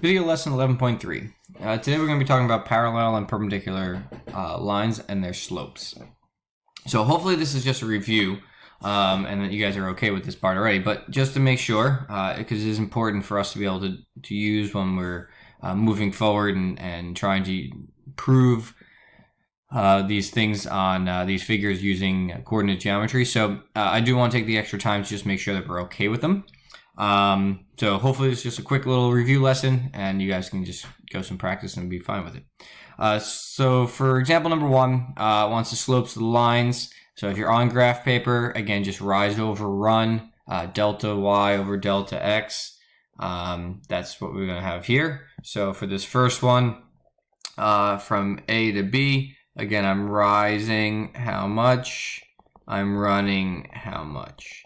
Video lesson 11.3. Today we're going to be talking about parallel and perpendicular lines and their slopes. So hopefully this is just a review and that you guys are okay with this part already, but just to make sure, because it is important for us to be able to use when we're moving forward and trying to prove these things on these figures using coordinate geometry. So I do want to take the extra time to just make sure that we're okay with them. So hopefully it's just a quick little review lesson and you guys can just go some practice and be fine with it. So for example number 1, wants the slopes of the lines. So if you're on graph paper, again, just rise over run, delta y over delta x. That's what we're going to have here. So for this first one, from A to B, again, I'm rising how much, I'm running how much.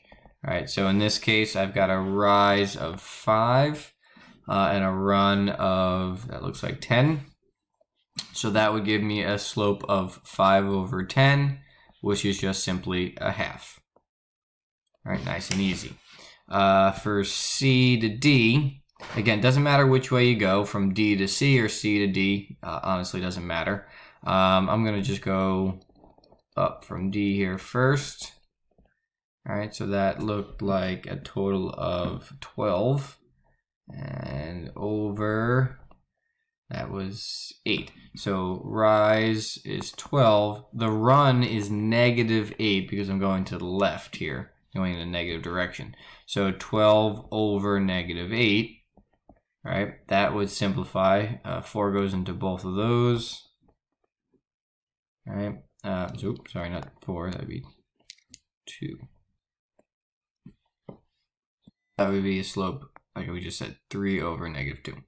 All right, so in this case, I've got a rise of 5 and a run of, that looks like 10. So that would give me a slope of 5 over 10, which is just simply a half. All right, nice and easy. For C to D, again, doesn't matter which way you go, from D to C or C to D, honestly doesn't matter. I'm going to just go up from D here first. All right, so that looked like a total of 12, and over, that was 8. So rise is 12. The run is -8 because I'm going to the left here, going in a negative direction. So 12 over -8, right? That would simplify. 4 goes into both of those. All right. Oops, sorry, not 4. That'd be 2. That would be a slope, like we just said, 3 over -2.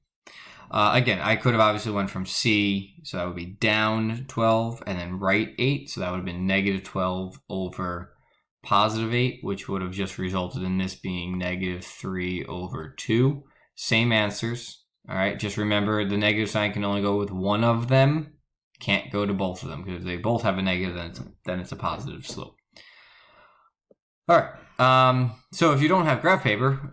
Again, I could have obviously went from C, so that would be down 12, and then right 8, so that would have been -12 over +8, which would have just resulted in this being -3 over 2. Same answers, all right? Just remember, the negative sign can only go with one of them. Can't go to both of them, because if they both have a negative, then it's a positive slope. All right, so if you don't have graph paper,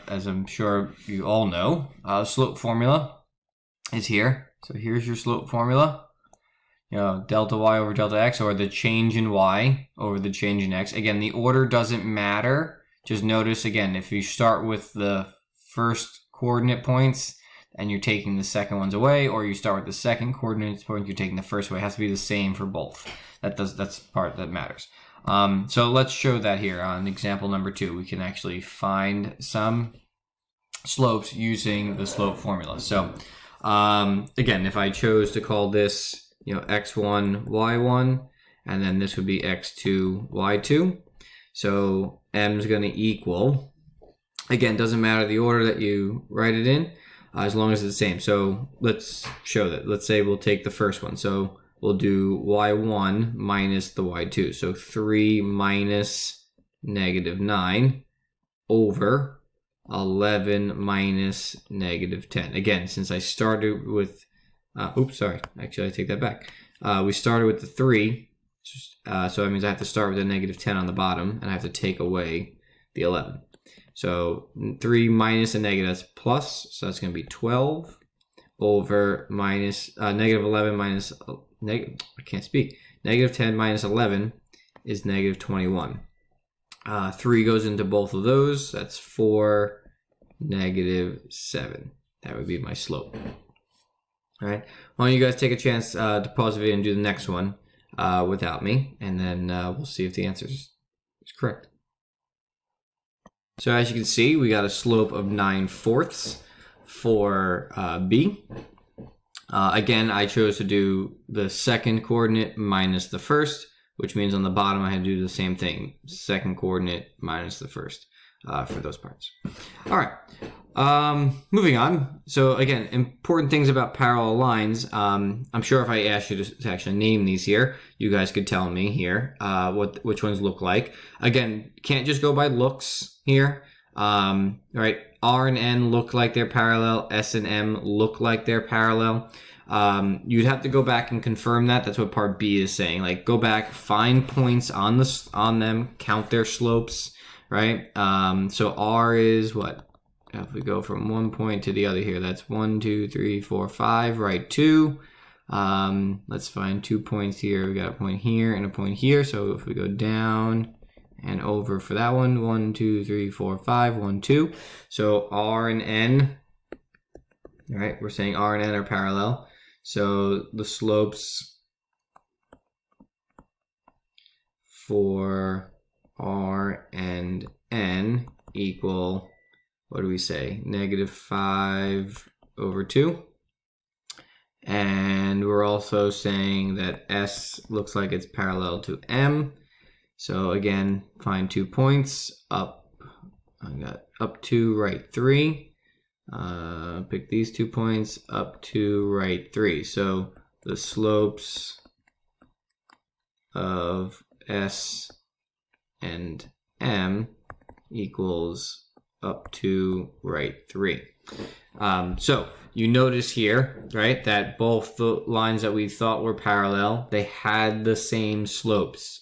as I'm sure you all know, slope formula is here. So here's your slope formula. You know, delta y over delta x, or the change in y over the change in x. Again, the order doesn't matter. Just notice, again, if you start with the first coordinate points and you're taking the second ones away, or you start with the second coordinate point, you're taking the first away. It has to be the same for both. That's the part that matters. So let's show that here on example number 2. We can actually find some slopes using the slope formula. So again, if I chose to call this, you know, x1, y1, and then this would be x2, y2. So m is going to equal, again, doesn't matter the order that you write it in, as long as it's the same. So let's show that. Let's say we'll take the first one. So we'll do y1 minus the y2. So 3 minus -9 over 11 minus -10. Again, since I started with, oops, sorry. Actually, I take that back. We started with the 3. So that means I have to start with a -10 on the bottom, and I have to take away the 11. So 3 minus a negative, that's plus. So that's going to be 12 over minus -11 minus I can't speak. -10 minus 11 is -21. 3 goes into both of those. That's 4, -7. That would be my slope. All right. Why don't you guys take a chance to pause the video and do the next one without me, and then we'll see if the answer is correct. So as you can see, we got a slope of 9/4 for B. Again, I chose to do the second coordinate minus the first, which means on the bottom I had to do the same thing. Second coordinate minus the first for those parts. All right, moving on. So again, important things about parallel lines. I'm sure if I asked you to actually name these here, you guys could tell me here which ones look like. Again, can't just go by looks here. Right, R and N look like they're parallel. S and M look like they're parallel. You'd have to go back and confirm that. That's what part B is saying. Like, go back, find points on them, count their slopes, right? So R is what? if we go from one point to the other here, that's 1, 2, 3, 4, 5, right 2. Let's find 2 points here. We got a point here and a point here. So if we go down and over for that one, 1, 2, 3, 4, 5, 1, 2. So R and N, all right, we're saying R and N are parallel. So the slopes for R and N equal, what do we say, -5/2. And we're also saying that S looks like it's parallel to M. So again, find 2 points, up, I got up 2, right 3. Pick these 2 points, up 2, right 3. So the slopes of S and M equals up 2, right 3. So you notice here, right, that both the lines that we thought were parallel, they had the same slopes.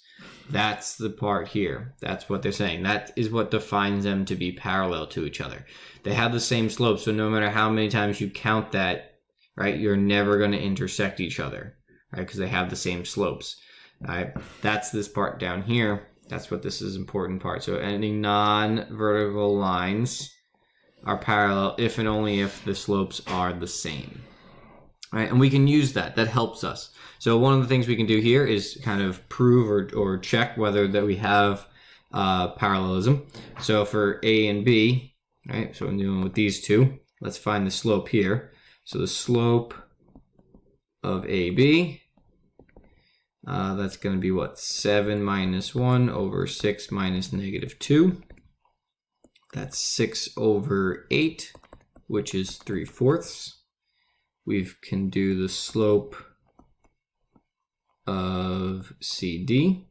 That's the part here. That's what they're saying. That is what defines them to be parallel to each other. They have the same slope, so no matter how many times you count that, right, you're never going to intersect each other, right, because they have the same slopes. Right? That's this part down here. That's what this is important part. So any non-vertical lines are parallel if and only if the slopes are the same. Right? And we can use that. That helps us. So one of the things we can do here is kind of prove or check whether that we have parallelism. So for A and B, right? So I'm doing with these two. Let's find the slope here. So the slope of AB, that's going to be what? 7 minus 1 over 6 minus -2. That's 6/8, which is 3/4. We can do the slope of CD,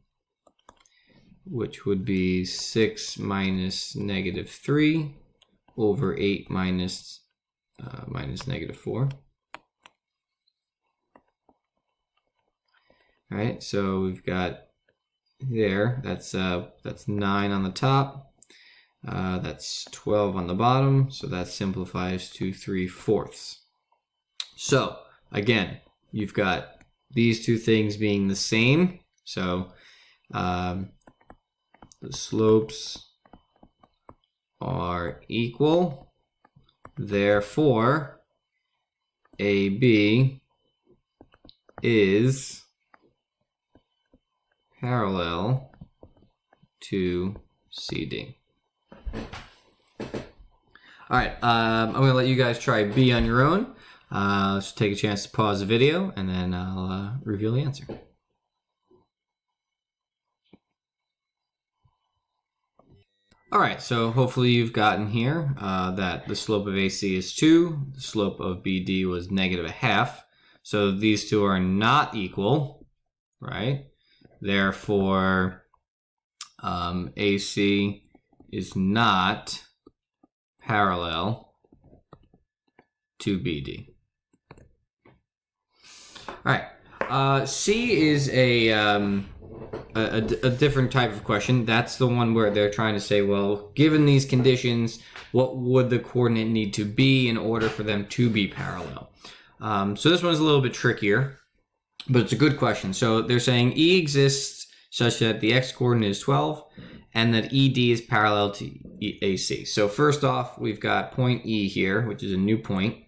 which would be 6 minus -3 over 8 minus -4. All right, so we've got there, that's 9 on the top, that's 12 on the bottom, so that simplifies to 3/4. So again, you've got these two things being the same, so the slopes are equal, therefore AB is parallel to CD. All right, I'm going to let you guys try B on your own. Let's take a chance to pause the video, and then I'll reveal the answer. All right, so hopefully you've gotten here that the slope of AC is 2, the slope of BD was -0.5. So these two are not equal, right? Therefore, AC is not parallel to BD. All right. C is a different type of question. That's the one where they're trying to say, well, given these conditions, what would the coordinate need to be in order for them to be parallel? So this one's a little bit trickier, but it's a good question. So they're saying E exists such that the x-coordinate is 12 and that ED is parallel to AC. So first off, we've got point E here, which is a new point.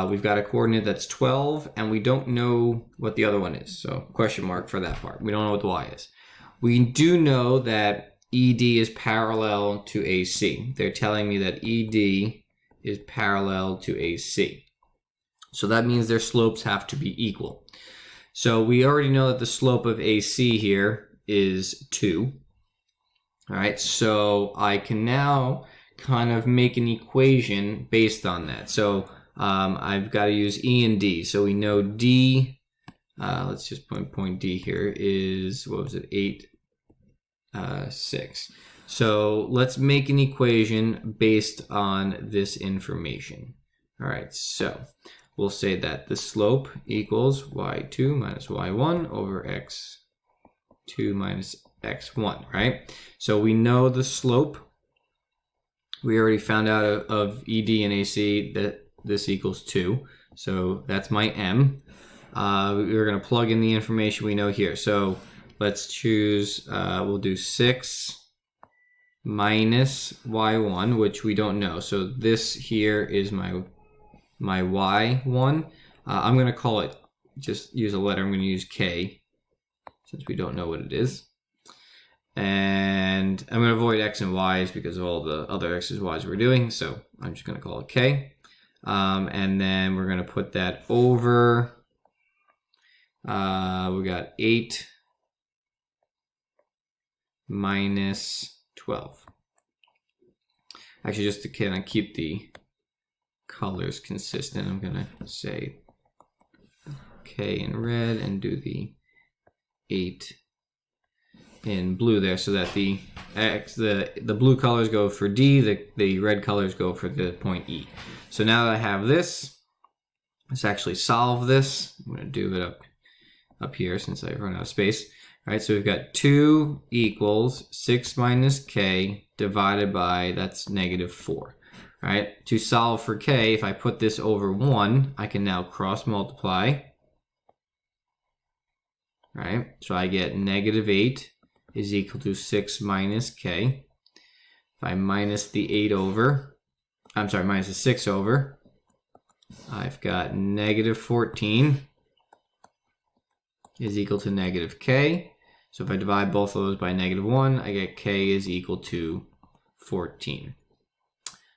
We've got a coordinate that's 12, and we don't know what the other one is. So question mark for that part. We don't know what the y is. We do know that ED is parallel to AC. They're telling me that ED is parallel to AC. So that means their slopes have to be equal. So we already know that the slope of AC here is 2. All right, so I can now kind of make an equation based on that. So I've got to use E and D. So we know D, let's just point D here, is, what was it, 8, 6. So let's make an equation based on this information. All right, so we'll say that the slope equals y2 minus y1 over x2 minus x1, right? So we know the slope We already found out of ED and AC that this equals 2. So that's my M. We're going to plug in the information we know here. So let's choose, we'll do 6 minus y1, which we don't know. So this here is my y1. I'm going to call it, just use a letter. I'm going to use K since we don't know what it is. And I'm going to avoid x and y's because of all the other x's and y's we're doing. So I'm just going to call it K. And then we're going to put that over, we got 8 minus 12. Actually, just to kind of keep the colors consistent, I'm going to say K in red and do the 8 in blue there, so that the blue colors go for D, the red colors go for the point E. So now that I have this, let's actually solve this. I'm going to do it up here since I've run out of space. All right, so we've got 2 equals 6 minus K divided by, that's negative 4. All right, to solve for K, if I put this over 1, I can now cross multiply. All right, so I get negative 8 is equal to 6 minus K. If I minus the 8 over, I'm sorry, minus the 6 over, I've got negative 14 is equal to negative K. So if I divide both of those by negative 1, I get K is equal to 14.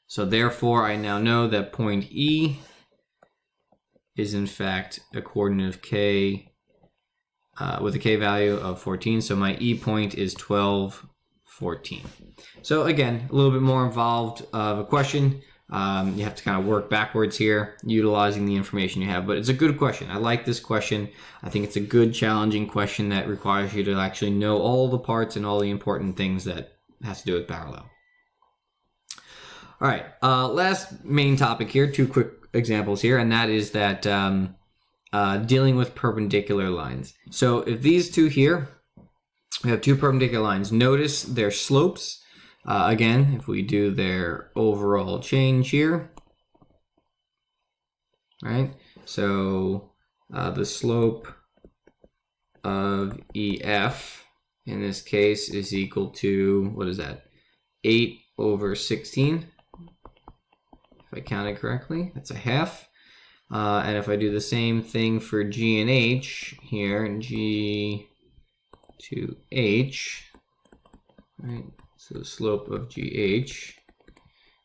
So therefore, I now know that point E is in fact a coordinate of K with a K value of 14. So my E point is 12, 14. So again, a little bit more involved of a question. You have to kind of work backwards here, utilizing the information you have. But it's a good question. I like this question. I think it's a good, challenging question that requires you to actually know all the parts and all the important things that has to do with parallel. All right, last main topic here, 2 quick examples here, and that is that dealing with perpendicular lines. So if these two here, we have 2 perpendicular lines. Notice their slopes. Again, if we do their overall change here, right? So the slope of EF in this case is equal to, what is that? 8 over 16. If I counted correctly, that's a half. And if I do the same thing for G and H here, G to H, right? So the slope of GH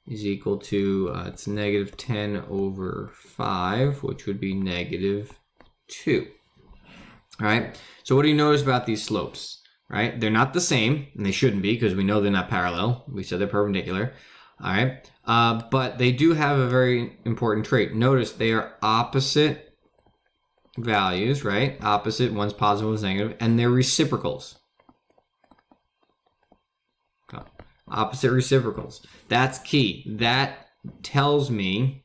is equal to, it's negative 10 over 5, which would be negative 2. All right, so what do you notice about these slopes, right? They're not the same, and they shouldn't be because we know they're not parallel. We said they're perpendicular, all right? But they do have a very important trait. Notice they are opposite values, right? Opposite, one's positive, one's negative, and they're reciprocals. Opposite reciprocals. That's key. That tells me,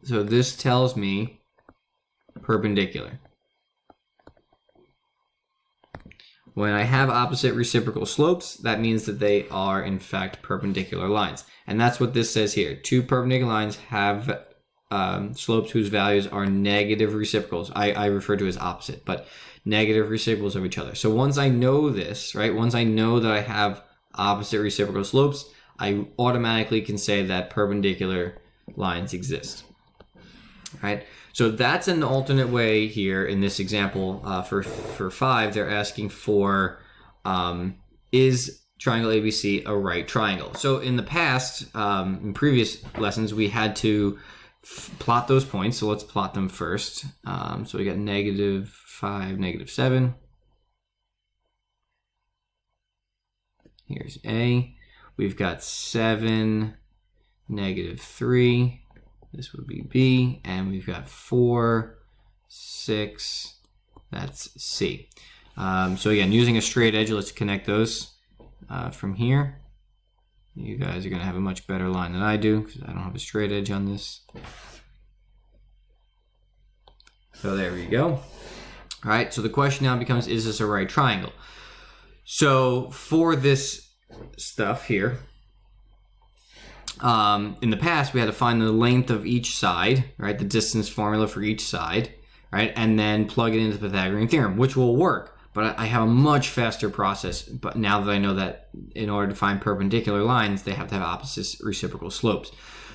so this tells me perpendicular. When I have opposite reciprocal slopes, that means that they are in fact perpendicular lines. And that's what this says here. 2 perpendicular lines have slopes whose values are negative reciprocals. I refer to as opposite, but negative reciprocals of each other. So once I know this, right, once I know that I have opposite reciprocal slopes, I automatically can say that perpendicular lines exist. Right? So that's an alternate way here in this example. For 5, they're asking for, is triangle ABC a right triangle? So in the past, in previous lessons, we had to plot those points. So let's plot them first. So we got negative 5, negative 7. Here's A. We've got 7, negative 3. This would be B. And we've got 4, 6. That's C. So again, using a straight edge, let's connect those from here. You guys are going to have a much better line than I do because I don't have a straight edge on this. So there we go. All right, so the question now becomes, is this a right triangle? So for this stuff here, in the past, we had to find the length of each side, right? The distance formula for each side, right? And then plug it into the Pythagorean theorem, which will work. But I have a much faster process. But now that I know that in order to find perpendicular lines, they have to have opposite reciprocal slopes.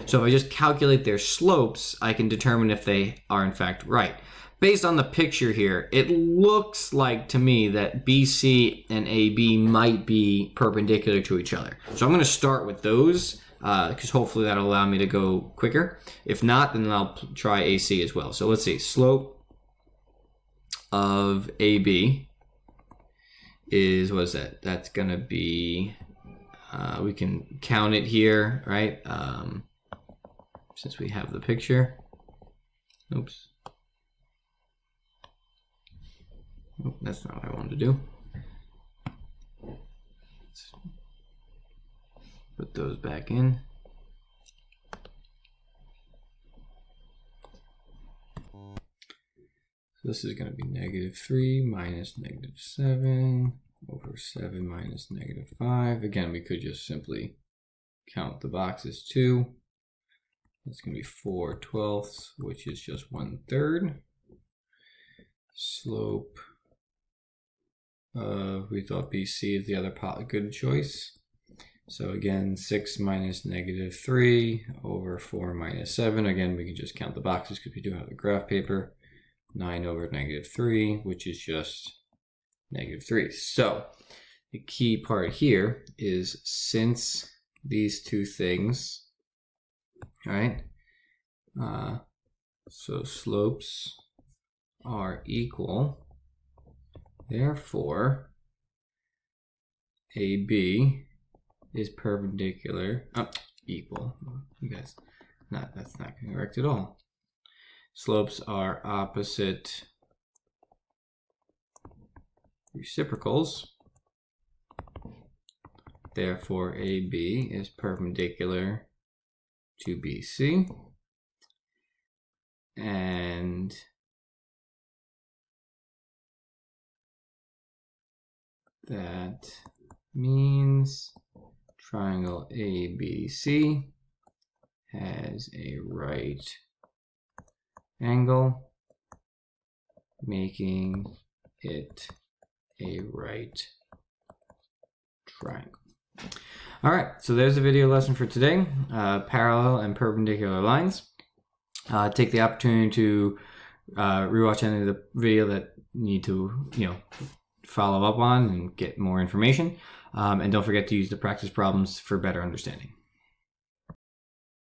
So if I just calculate their slopes, I can determine if they are in fact right. Based on the picture here, it looks like to me that BC and AB might be perpendicular to each other. So I'm going to start with those because hopefully that'll allow me to go quicker. If not, then I'll try AC as well. So let's see. Slope of AB is, what is that? That's going to be, we can count it here, right? Since we have the picture. Oops. Oh, that's not what I wanted to do. Let's put those back in. So this is going to be -3 minus -7 over 7 minus -5. Again, we could just simply count the boxes too. That's going to be 4/12, which is just 1/3. Slope of, we thought BC is the other good choice. So again, 6 minus -3 over 4 minus 7. Again, we can just count the boxes because we do have the graph paper. 9 over -3, which is just -3. So the key part here is, since these two things, right? So slopes are equal. Therefore, AB is perpendicular. Equal. You guys, that's not correct at all. Slopes are opposite reciprocals. Therefore, AB is perpendicular to BC. And that means triangle ABC has a right angle, making it a right triangle. All right, so there's the video lesson for today, parallel and perpendicular lines. Take the opportunity to rewatch any of the video that you need to, follow up on and get more information. And don't forget to use the practice problems for better understanding.